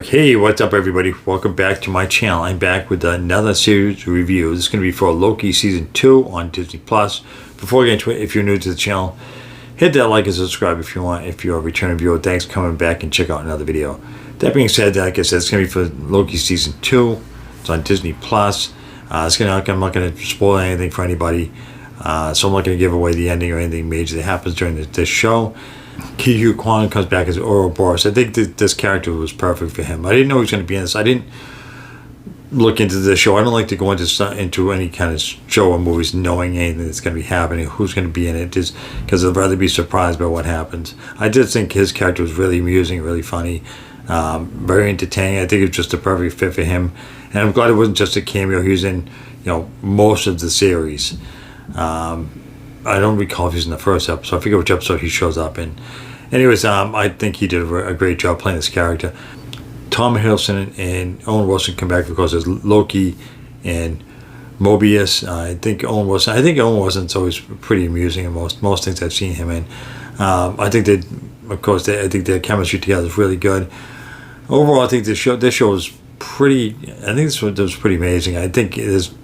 Hey, what's up, everybody? Welcome back to my channel. I'm back with another series review. This is going to be for Loki Season 2 on Disney+. Before we get into it, if you're new to the channel, hit that like and subscribe if you want. If you're a returning viewer, thanks for coming back and check out another video. That being said, like I said, it's going to be for Loki Season 2. It's on Disney+. I'm not going to spoil anything for anybody, so I'm not going to give away the ending or anything major that happens during this show. Quan comes back as Ouroboros. I think this character was perfect for him. I didn't know he was going to be in this. I didn't look into this show. I don't like to go into any kind of show or movies knowing anything that's going to be happening, who's going to be in it, just because I'd rather be surprised by what happens. I did think his character was really amusing, really funny, very entertaining. I think it was just a perfect fit for him, and I'm glad it wasn't just a cameo. He was in, most of the series. I don't recall if he's in the first episode. I forget which episode he shows up in. Anyways, I think he did a great job playing this character. Tom Hiddleston and Owen Wilson come back because there's Loki and Mobius. I think Owen Wilson's always pretty amusing in most things I've seen him in. I think I think their chemistry together is really good. Overall, I think this show was pretty. I think this was pretty amazing. I think this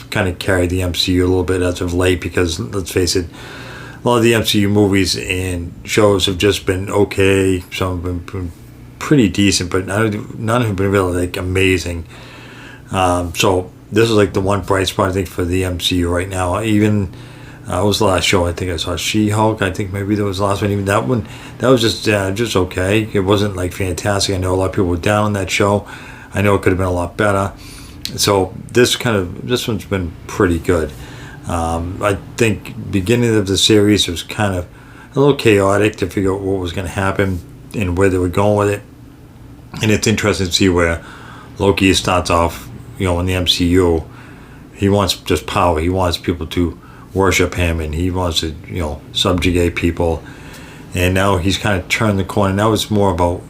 kind of carried the MCU a little bit as of late, because let's face it, a lot of the MCU movies and shows have just been okay. Some have been pretty decent, but none have been really amazing. So this is the one bright spot I think for the MCU right now. Even what was the last show I think I saw? She-Hulk. I think maybe that was the last one. Even that one, that was just okay. It wasn't fantastic. I know a lot of people were down on that show. I know it could have been a lot better. So this one's been pretty good. I think beginning of the series was kind of a little chaotic to figure out what was going to happen and where they were going with it. And it's interesting to see where Loki starts off, in the MCU. He wants just power. He wants people to worship him, and he wants to, subjugate people. And now he's kind of turned the corner. Now it's more about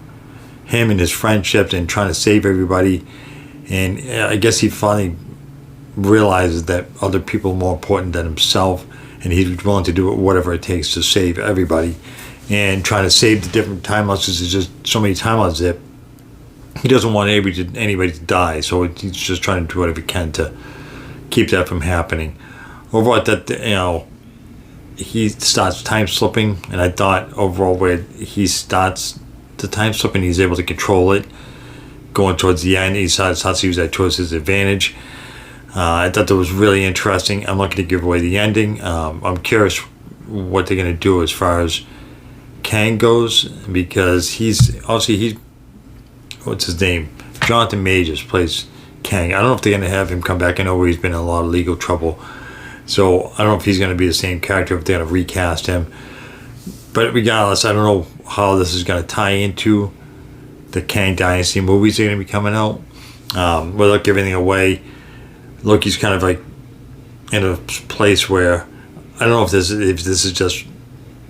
him and his friendships and trying to save everybody. And I guess he finally realizes that other people are more important than himself, and he's willing to do whatever it takes to save everybody. And trying to save the different timelines, because there's just so many timelines that he doesn't want anybody to die. So he's just trying to do whatever he can to keep that from happening. Overall, he starts time slipping, and I thought overall where he starts the time slipping, he's able to control it. Going towards the end, he starts to use that towards his advantage. I thought that was really interesting. I'm not going to give away the ending. I'm curious what they're going to do as far as Kang goes, because he's what's his name? Jonathan Majors plays Kang. I don't know if they're going to have him come back. I know he's been in a lot of legal trouble, so I don't know if he's going to be the same character, if they're going to recast him. But regardless, I don't know how this is going to tie into the Kang Dynasty movies that are going to be coming out. Without giving anything away, Loki's kind of in a place where I don't know if this is just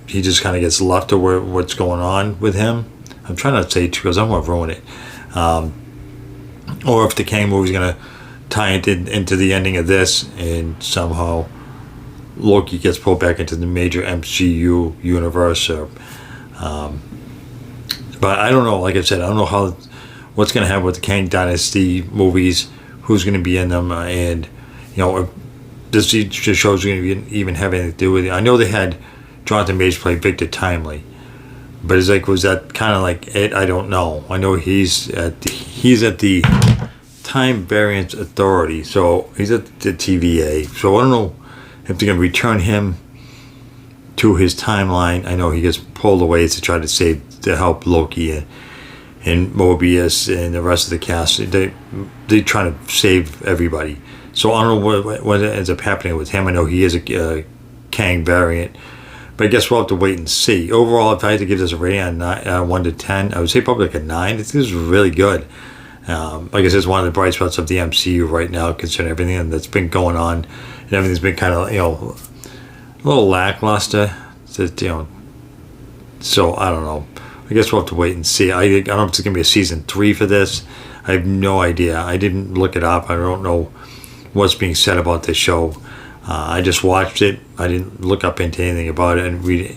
he just kind of gets left to what's going on with him. I'm trying not to say it because I'm going to ruin it. Or if the Kang movie is going to tie into the ending of this, and somehow Loki gets pulled back into the major MCU universe. But I don't know. Like I said, I don't know what's going to happen with the Kang Dynasty movies, who's going to be in them, and if this show is going to even have anything to do with it. I know they had Jonathan Majors play Victor Timely, but it's was that kind of it? I don't know. I know he's at the Time Variance Authority, so he's at the TVA. So I don't know if they're going to return him to his timeline. I know he gets pulled away to try to help Loki and Mobius and the rest of the cast. They trying to save everybody. So I don't know what ends up happening with him. I know he is a Kang variant, but I guess we'll have to wait and see. Overall, if I had to give this a rating on 1 to 10, I would say probably a 9. This is really good. Like I said, it's one of the bright spots of the MCU right now, considering everything that's been going on, and everything's been kind of a little lackluster. So I don't know. I guess we'll have to wait and see. I don't know if it's going to be a season 3 for this. I have no idea. I didn't look it up. I don't know what's being said about this show. I just watched it. I didn't look up into anything about it and read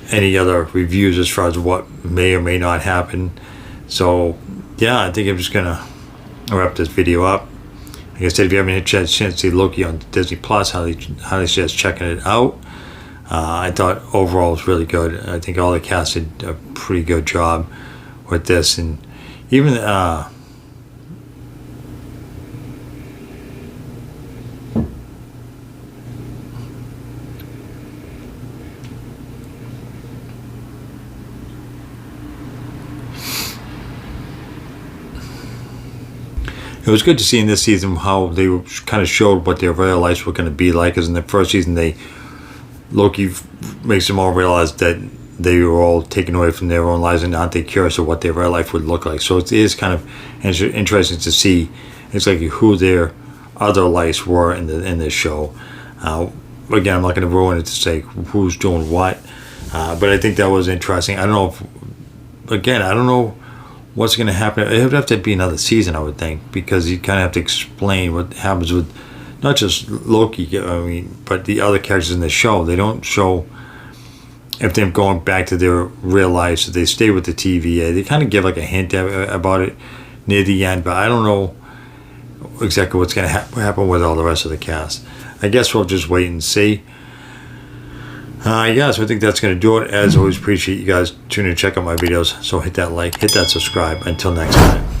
any other reviews as far as what may or may not happen. So yeah, I think I'm just gonna wrap this video up. Like I said, if you haven't had a chance to see Loki on Disney Plus, highly suggest checking it out. I thought overall it was really good. I think all the cast did a pretty good job with this, and even it was good to see in this season how they kind of showed what their real lives were going to be like. Because in the first season, Loki makes them all realize that they were all taken away from their own lives, and aren't they curious of what their real life would look like. So it is kind of interesting to see exactly who their other lives were in this show. Again, I'm not going to ruin it to say who's doing what, but I think that was interesting. I don't know what's going to happen. It would have to be another season, I would think, because you kind of have to explain what happens with not just Loki, but the other characters in the show. They don't show if they're going back to their real lives. So they stay with the TVA. They kind of give like a hint about it near the end, but I don't know exactly what's going to happen with all the rest of the cast. I guess we'll just wait and see. So I think that's going to do it. As always, appreciate you guys tuning in and check out my videos. So hit that like, hit that subscribe. Until next time.